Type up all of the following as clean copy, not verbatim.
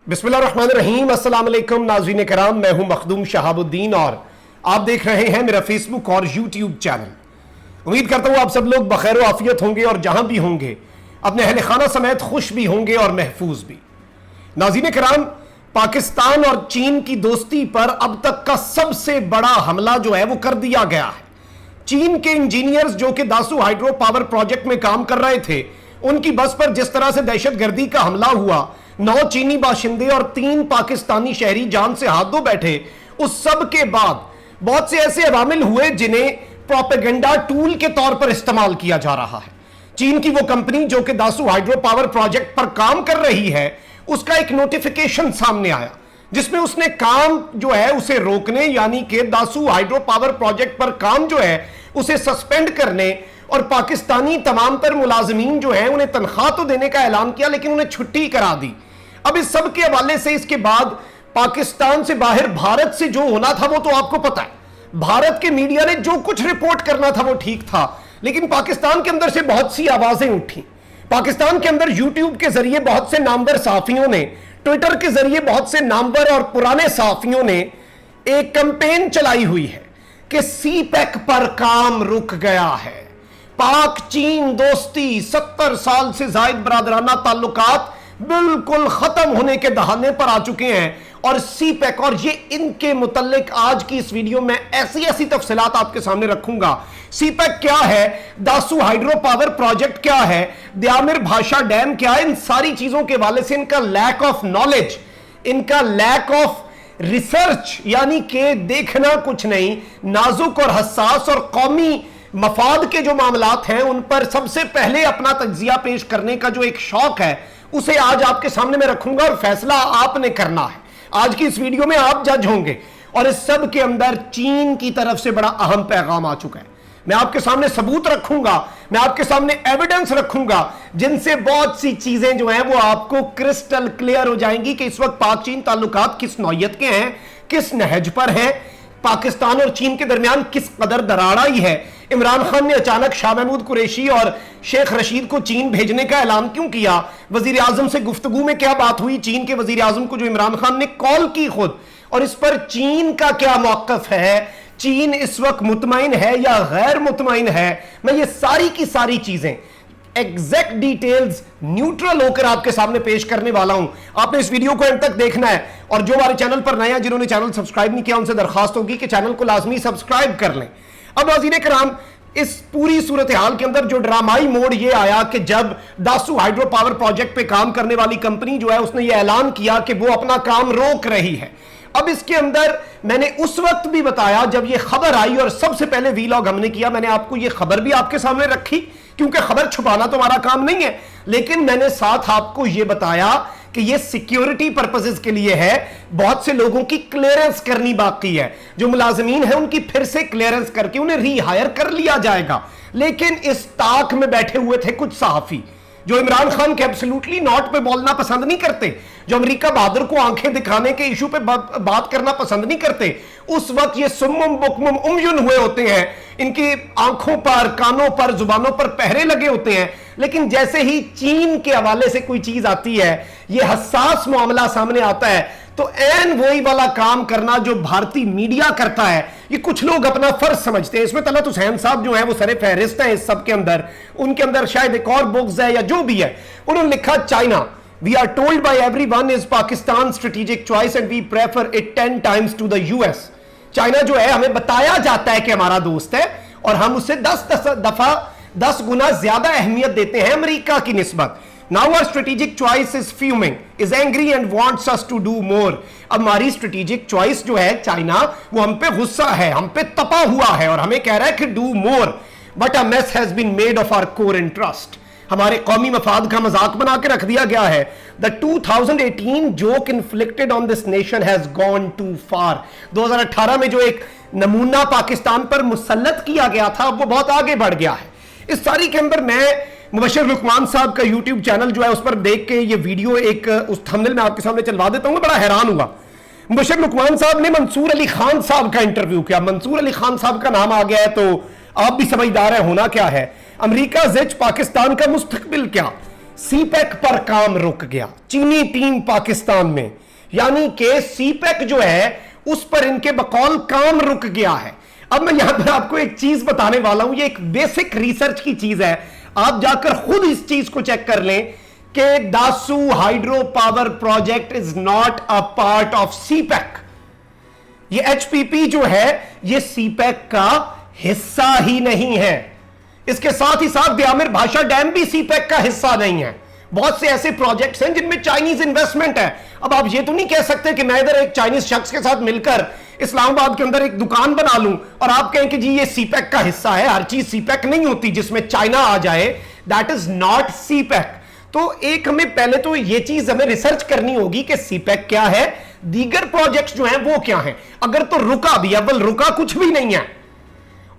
बिस्मिल्लाहिर्रहमानिर्रहीम, अस्सलाम वालेकुम नाज़रीन कराम। मैं हूं मखदूम शहाबुद्दीन और आप देख रहे हैं मेरा फेसबुक और यूट्यूब चैनल। उम्मीद करता हूं आप सब लोग बखैर आफियत होंगे और जहां भी होंगे अपने अहले खाना समेत खुश भी होंगे और महफूज भी। नाज़रीन कराम, पाकिस्तान और चीन की दोस्ती पर अब तक का सबसे बड़ा हमला जो है वो कर दिया गया है। चीन के इंजीनियर्स जो कि दासू हाइड्रो पावर प्रोजेक्ट में काम कर रहे थे, उनकी बस पर जिस तरह से दहशतगर्दी का हमला हुआ, 9 चीनी बाशिंदे और 3 पाकिस्तानी शहरी जान से हाथ धो बैठे, उस सब के बाद बहुत से ऐसे अवामिल हुए जिन्हें प्रोपेगेंडा टूल के तौर पर इस्तेमाल किया जा रहा है। चीन की वो कंपनी जो कि दासू हाइड्रो पावर प्रोजेक्ट पर काम कर रही है, उसका एक नोटिफिकेशन सामने आया जिसमें उसने काम जो है उसे रोकने, यानी कि दासू हाइड्रो पावर प्रोजेक्ट पर काम जो है उसे सस्पेंड करने और पाकिस्तानी तमाम तर मुलाजमीन जो है उन्हें तनख्वाह तो देने का ऐलान किया, लेकिन उन्हें छुट्टी करा दी। अब इस सब के हवाले से इसके बाद पाकिस्तान से बाहर भारत से जो होना था वो तो आपको पता है। भारत के मीडिया ने जो कुछ रिपोर्ट करना था वो ठीक था, लेकिन पाकिस्तान के अंदर से बहुत सी आवाजें उठी। पाकिस्तान के अंदर यूट्यूब के जरिए बहुत से नामवर सहाफियों ने, ट्विटर के जरिए बहुत से नामवर और पुराने सहाफियों ने एक कैंपेन चलाई हुई है कि सीपैक पर काम रुक गया है। पाक चीन दोस्ती 70 साल से जायद बरादराना ताल्लुकात बिल्कुल खत्म होने के दहाने पर आ चुके हैं और सीपैक, और ये इनके मुतल्लिक आज की इस वीडियो में ऐसी ऐसी तफसीलात आपके सामने रखूंगा। सीपैक क्या है, दासू हाइड्रो पावर प्रोजेक्ट क्या है, द्यामिर भाषा डैम क्या है, इन सारी चीजों के हवाले से इनका लैक ऑफ नॉलेज, इनका लैक ऑफ रिसर्च, यानी कि देखना कुछ नहीं, नाजुक और हसास और कौमी मफाद के जो मामलात हैं उन पर सबसे पहले अपना तज्जिया पेश करने का जो एक शौक है, उसे आज आपके सामने मैं रखूंगा और फैसला आपने करना है। आज की इस वीडियो में आप जज होंगे और इस सब के अंदर चीन की तरफ से बड़ा अहम पैगाम आ चुका है। मैं आपके सामने सबूत रखूंगा, मैं आपके सामने एविडेंस रखूंगा, जिनसे बहुत सी चीजें जो हैं वो आपको क्रिस्टल क्लियर हो जाएंगी कि इस वक्त पाक चीन ताल्लुकात किस नौयत के हैं, किस नहज पर हैं, पाकिस्तान और चीन के दरमियान किस कदर दरार आई है, इमरान खान ने अचानक शाह महमूद कुरैशी और शेख रशीद को चीन भेजने का ऐलान क्यों किया, वजीर आजम से गुफ्तगू में क्या बात हुई, चीन के वजीर आजम को जो इमरान खान ने कॉल की खुद, और इस पर चीन का क्या मौकफ है, चीन इस वक्त मुतमईन है या गैर मुतमईन है। मैं ये सारी की सारी चीजें एग्जैक्ट डिटेल्स न्यूट्रल होकर आपके सामने पेश करने वाला हूं। आपने इस वीडियो को एंड तक देखना है और जो हमारे चैनल पर नए हैं, जिन्होंने चैनल सब्सक्राइब नहीं किया, उनसे दरखास्त होगी कि चैनल को लाजमी सब्सक्राइब कर लें। अब नाज़रीन कराम, इस पूरी सूरत हाल के अंदर जो ड्रामाई मोड़ ये आया कि जब दासू हाइड्रो पावर प्रोजेक्ट पे काम करने वाली कंपनी जो है उसने ये ऐलान किया कि वो अपना काम रोक रही है। अब इसके अंदर मैंने उस वक्त भी बताया जब ये खबर आई और सबसे पहले वीलॉग हमने किया, मैंने आपको ये खबर भी आपके सामने रखी क्योंकि खबर छुपाना तो हमारा काम नहीं है, लेकिन मैंने साथ आपको यह बताया कि यह सिक्योरिटी पर्पसेस के लिए है। बहुत से लोगों की क्लियरेंस करनी बाकी है, जो मुलाजमीन है उनकी फिर से क्लियरेंस करके उन्हें रीहायर कर लिया जाएगा। लेकिन इस ताक में बैठे हुए थे कुछ सहाफी जो इमरान खान के एब्सोल्युटली नॉट पे बोलना पसंद नहीं करते, जो अमेरिका बहादुर को आंखें दिखाने के इशू पे बात करना पसंद नहीं करते। उस वक्त ये सुम्मुम बुकमुम उमयुन हुए होते हैं, इनकी आंखों पर, कानों पर, जुबानों पर पहरे लगे होते हैं, लेकिन जैसे ही चीन के हवाले से कोई चीज आती है, ये हसास मामला सामने आता है, तो एन वही वाला काम करना जो भारतीय मीडिया करता है, ये कुछ लोग अपना फर्ज समझते हैं। इसमें तलत हुसैन साहब जो है वो सरे फहरिस्त है इस सब के अंदर, उनके अंदर शायद एक और बुक्स है या जो भी है, उन्होंने लिखा China, we are told by everyone is Pakistan strategic choice and we prefer it 10 times to the US. China जो है हमें बताया जाता है कि हमारा दोस्त है और हम उसे 10 गुना ज्यादा अहमियत देते हैं अमेरिका की निस्बत। Now our strategic choice is fuming, is angry and wants us to do more. अब हमारी strategic choice जो है चाइना, वो हम पे गुस्सा है, हम पे तपा हुआ है और हमें कह रहा है कि do more. But a mess has been made of our core interest. हमारे कौमी मफाद का मजाक बना के रख दिया गया है। The 2018 joke inflicted on this nation has gone too far. 2018 में जो एक नमूना पाकिस्तान पर मुसल्लत किया गया था, वो बहुत आगे बढ़ गया है। इस सारी के अंदर मैं मुबशर लुकमान साहब का यूट्यूब चैनल जो है उस पर देख के ये वीडियो एक उस थंबनेल में आपके सामने चलवा देता हूं, बड़ा हैरान हुआ। मुबशर लुकमान साहब ने मंसूर अली खान साहब का इंटरव्यू किया। मंसूर अली खान साहब का नाम आ गया है तो आप भी समझदार है होना क्या है। अमेरिका जिच पाकिस्तान का मुस्तकबिल क्या, सीपेक पर काम रुक गया चीनी टीम पाकिस्तान में, यानी कि सीपेक जो है उस पर इनके बकौल काम रुक गया है। अब मैं यहां पर आपको एक चीज बताने वाला हूं, ये एक बेसिक रिसर्च की चीज है, आप जाकर खुद इस चीज को चेक कर लें कि Dasu hydro power project is not a part of CPEC. ये एचपीपी जो है ये सीपेक का हिस्सा ही नहीं है। इसके साथ ही साथ ब्यामिर भाषा डैम भी सीपेक का हिस्सा नहीं है। बहुत से ऐसे प्रोजेक्ट्स हैं जिनमें चाइनीज इन्वेस्टमेंट है। अब आप ये तो नहीं कह सकते कि मैं इधर एक चाइनीज शख्स के साथ मिलकर इस्लामाबाद के अंदर एक दुकान बना लूं और आप कहें कि जी ये सीपेक का हिस्सा है। हर चीज सीपेक नहीं होती, जिसमें चाइना आ जाए दैट इज नॉट सीपेक। तो एक हमें पहले तो ये चीज हमें रिसर्च करनी होगी कि सीपेक क्या है, दीगर प्रोजेक्ट्स जो हैं वो क्या हैं। अगर तो रुका भी, अव्वल रुका कुछ भी नहीं है,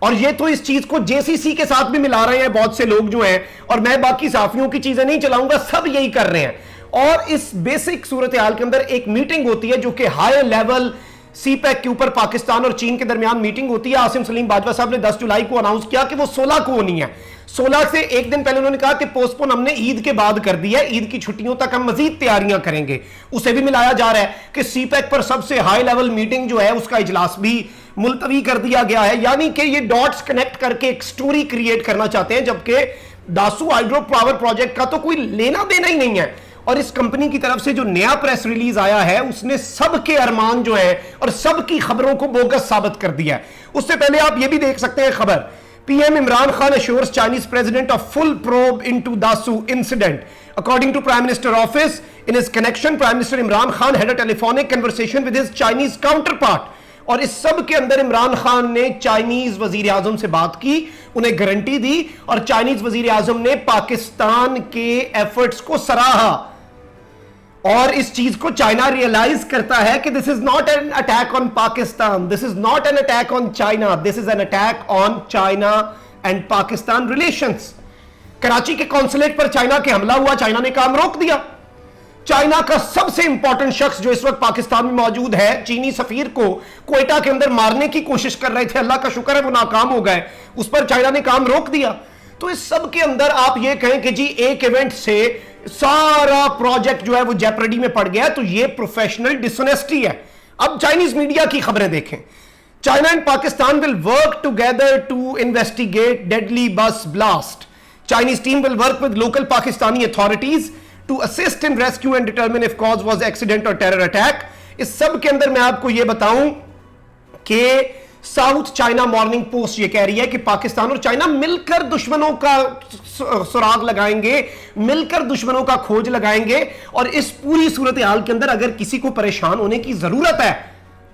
और ये तो इस चीज को जेसीसी के साथ भी मिला रहे हैं बहुत से लोग जो हैं, और मैं बाकी साफियों की चीजें नहीं चलाऊंगा, सब यही कर रहे हैं। और इस बेसिक सूरत हाल के अंदर एक मीटिंग होती है जो कि हाई लेवल सीपेक के ऊपर पाकिस्तान और चीन के दरमियान मीटिंग होती है। आसिम सलीम बाजवा साहब ने 10 जुलाई को अनाउंस किया कि वो 16 को होनी है। 16 से एक दिन पहले उन्होंने कहा कि पोस्टपोन हमने ईद के बाद कर दिया है, ईद की छुट्टियों तक हम मजीद तैयारियां करेंगे। उसे भी मिलाया जा रहा है कि सीपेक पर सबसे हाई लेवल मीटिंग जो है उसका इजलास भी मुलतवी कर दिया गया है। यानी कि ये डॉट्स कनेक्ट करके एक स्टोरी क्रिएट करना चाहते हैं, जबकि दासू हाइड्रो पावर प्रोजेक्ट का तो कोई लेना देना ही नहीं है। और इस कंपनी की तरफ से जो नया प्रेस रिलीज आया है उसने सबके अरमान जो है और सबकी खबरों को बोगस साबित कर दिया है। उससे पहले आप ये भी देख सकते हैं खबर, PM Imran Khan assures Chinese president of full probe into Dasu incident. According to Prime Minister office, in his connection, Prime Minister Imran Khan had a telephonic conversation with his Chinese counterpart. और इस सब के अंदर इमरान खान ने चाइनीज वजीर आजम से बात की, उन्हें गारंटी दी, और चाइनीज वजीर आजम ने पाकिस्तान के एफर्ट्स को सराहा। और इस चीज को चाइना रियलाइज करता है कि this is not an attack on Pakistan, this is not an attack on China, this is an attack on China and Pakistan relations. Karachi के कॉन्सुलेट पर चाइना के हमला हुआ, चाइना ने काम रोक दिया। चाइना का सबसे इंपॉर्टेंट शख्स जो इस वक्त पाकिस्तान में मौजूद है, चीनी सफीर को क्वेटा के अंदर मारने की कोशिश कर रहे थे, अल्लाह का शुक्र है वो नाकाम हो गए, उस पर चाइना ने काम रोक दिया। तो इस सब के अंदर आप ये कहें कि जी एक इवेंट से सारा प्रोजेक्ट जो है वो जेपरेडी में पड़ गया, तो ये प्रोफेशनल डिसऑनेस्टी है। अब चाइनीज मीडिया की खबरें देखें, China and Pakistan will work together to investigate deadly bus blast. Chinese team will work with local Pakistani authorities to assist in rescue and determine if cause was accident or terror attack। इस सब के अंदर मैं आपको यह बताऊं कि साउथ चाइना मॉर्निंग पोस्ट ये कह रही है कि पाकिस्तान और चाइना मिलकर दुश्मनों का सुराग लगाएंगे, मिलकर दुश्मनों का खोज लगाएंगे, और इस पूरी सूरत हाल के अंदर अगर किसी को परेशान होने की जरूरत है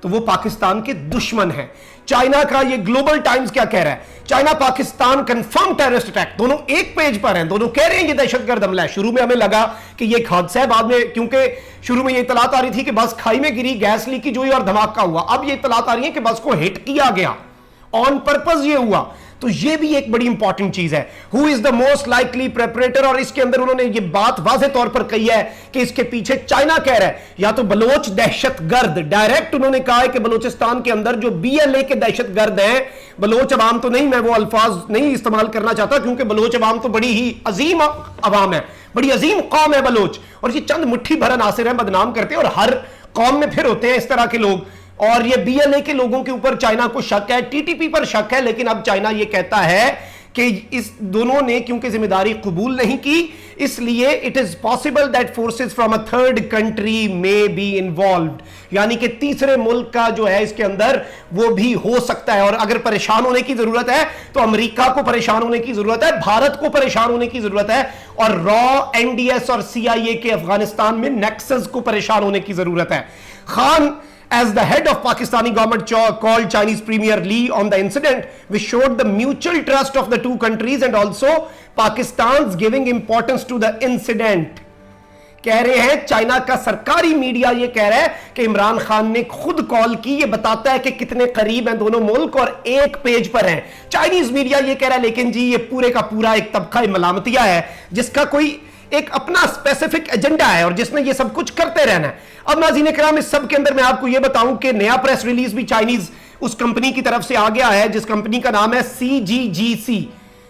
तो वो पाकिस्तान के दुश्मन है। चाइना का ये ग्लोबल टाइम्स क्या कह रहा है, China Pakistan confirm terrorist attack, दोनों एक पेज पर हैं, दोनों कह रहे हैं ये दहशतगर्द हमला है। शुरू में हमें लगा कि ये एक हादसा है, बाद में क्योंकि शुरू में ये इतलात आ रही थी कि बस खाई में गिरी, गैस लीकेज हुई और धमाका हुआ, अब ये इतलात आ रही है कि बस को हिट किया गया, ऑन पर्पस ये हुआ। तो ये भी एक बड़ी इंपॉर्टेंट चीज है, who is the most likely perpetrator. और इसके अंदर उन्होंने ये बात वाज़ेह तौर पर कही है कि इसके पीछे चाइना कह रहा है या तो बलोच दहशतगर्द, डायरेक्ट उन्होंने कहा है कि बलोचिस्तान के अंदर जो बीएलए के दहशतगर्द हैं, बलोच अवाम तो नहीं, मैं वो अल्फाज नहीं इस्तेमाल करना चाहता क्योंकि बलोच अवाम तो बड़ी ही अजीम अवाम है, बड़ी अजीम कौम है बलोच, और ये चंद मुट्ठी भर नासिर हैं, बदनाम करते हैं, और हर कौम में फिर होते हैं इस तरह के लोग। और ये बीएलए के लोगों के ऊपर चाइना को शक है, टीटीपी पर शक है, लेकिन अब चाइना ये कहता है कि इस दोनों ने क्योंकि जिम्मेदारी कबूल नहीं की, इसलिए it is possible that forces from a third country may be involved, यानी कि तीसरे मुल्क का जो है इसके अंदर वो भी हो सकता है। और अगर परेशान होने की जरूरत है तो अमेरिका को परेशान होने की जरूरत है, भारत को परेशान होने की जरूरत है, और रॉ, एनडीएस और सीआईए के अफगानिस्तान में नेक्सस को परेशान होने की जरूरत है। Khan as the head of Pakistani government called Chinese Premier Lee on the incident, which showed the mutual trust of the two countries and also Pakistan's giving importance to the incident। कह रहे हैं China का सरकारी media ये कह रहा है कि इमरान खान ने खुद कॉल की, ये बताता है कि कितने करीब हैं दोनों मुल्क और एक पेज पर हैं। चाइनीज मीडिया ये कह रहा है लेकिन जी ये पूरे का पूरा एक तबका मलामतिया है जिसका कोई एक अपना स्पेसिफिक एजेंडा है और जिसने ये सब कुछ करते रहना है। अब नाज़रीन किराम, इस सब के अंदर मैं आपको ये बताऊं कि नया प्रेस रिलीज भी चाइनीज उस कंपनी की तरफ से आ गया है जिस कंपनी का नाम है CGGC,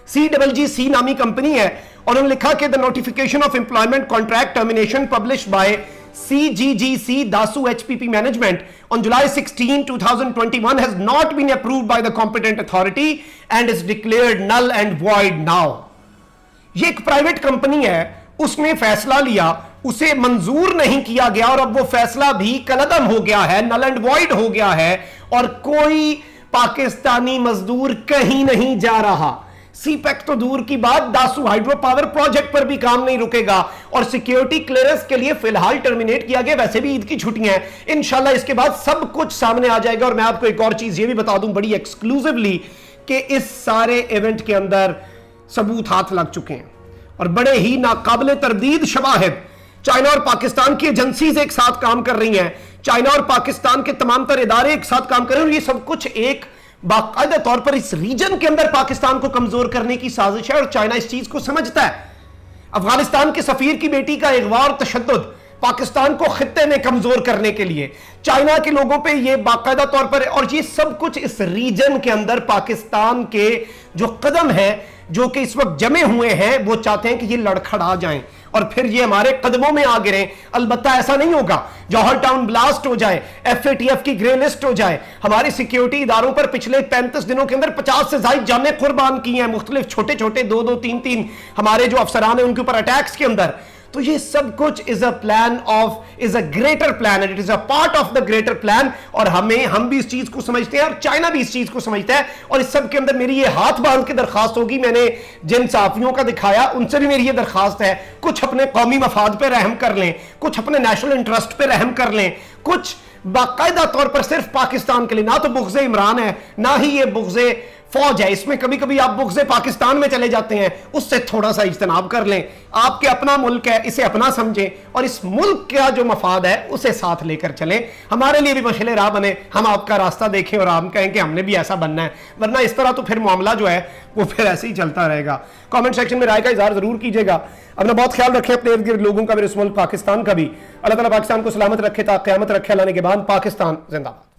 CGGC नामी कंपनी है। और उन्होंने लिखा कि the notification of employment contract termination publish by CGGC Dasu HPP Management on July 16, 2021 has not been approved by the competent authority and is declared null and void now. ये एक private company है, उसने फैसला लिया, उसे मंजूर नहीं किया गया और अब वो फैसला भी कलअदम हो गया है, नल एंड वॉइड हो गया है और कोई पाकिस्तानी मजदूर कहीं नहीं जा रहा। सीपैक तो दूर की बात, दासू हाइड्रो पावर प्रोजेक्ट पर भी काम नहीं रुकेगा और सिक्योरिटी क्लियरेंस के लिए फिलहाल टर्मिनेट किया गया। वैसे भी ईद की छुट्टियां हैं, इंशाल्लाह इसके बाद सब कुछ सामने आ जाएगा। और मैं आपको एक और चीज ये भी बता दूं बड़ी एक्सक्लूसिवली कि इस सारे इवेंट के अंदर सबूत हाथ लग चुके हैं और बड़े ही नाकाबिले तरदीद शवाहिद। चाइना और पाकिस्तान की एजेंसीज एक साथ काम कर रही हैं, चाइना और पाकिस्तान के तमाम तर इदारे एक साथ काम कर रहे हैं और ये सब कुछ एक बाकायदा तौर पर इस रीजन के अंदर पाकिस्तान को कमजोर करने की साजिश है और चाइना इस चीज को समझता है। अफगानिस्तान के सफीर की बेटी का अगवा और तशद्दुद पाकिस्तान को खित्ते में कमजोर करने के लिए चाइना के लोगों पे ये बाकायदा तौर पर, और ये सब कुछ इस रीजन के अंदर पाकिस्तान के जो कदम हैं जो कि इस वक्त जमे हुए हैं, वो चाहते हैं कि ये लड़खड़ा जाएं और फिर ये हमारे कदमों में आ गिरे। अलबत्ता ऐसा नहीं होगा, जौहर टाउन ब्लास्ट हो जाए, FATF की ग्रे लिस्ट हो जाए, हमारे सिक्योरिटी इदारों पर पिछले 35 दिनों के अंदर 50 से ज्यादा जानें कुर्बान की हैं, मुख्तलिफ छोटे छोटे 2-2, 3-3 हमारे जो अफसरान हैं उनके ऊपर अटैक्स के अंदर। तो ये सब कुछ is a plan of, is a greater plan and it is a part of the greater plan. और हम भी इस चीज को समझते हैं और चाइना भी इस चीज को समझता है। और इस सब के अंदर मेरी ये हाथ बांध के दरखास्त होगी, मैंने जिन साफियों का दिखाया उनसे भी मेरी ये दरखास्त है, कुछ अपने कौमी मफाद पे रहम कर लें, कुछ अपने नेशनल इंटरेस्ट पे रहम कर लें, कुछ बाकायदा तौर पर सिर्फ पाकिस्तान के लिए। ना तो बुग़्ज़े इमरान है, ना ही ये बुग़्ज़े फौज है, इसमें कभी कभी आप बुग़्ज़े पाकिस्तान में चले जाते हैं, उससे थोड़ा सा इज्तनाब कर लें। आपके अपना मुल्क है, इसे अपना समझें और इस मुल्क का जो मफाद है उसे साथ लेकर चलें। हमारे लिए भी मशले राह बने, हम आपका रास्ता देखें और हम कहें कि हमने भी ऐसा बनना है, वरना इस तरह तो फिर मामला जो है वो फिर ऐसे ही चलता रहेगा। कमेंट सेक्शन में राय का इजहार जरूर कीजिएगा। अपना बहुत ख्याल रखें, अपने इर्द गिर्द लोगों का, मेरे इस मुल्क पाकिस्तान का भी। अल्लाह ताला पाकिस्तान को सलामत रखे, ता क़यामत रखे। अल्लाह ने के बाद पाकिस्तान जिंदाबाद।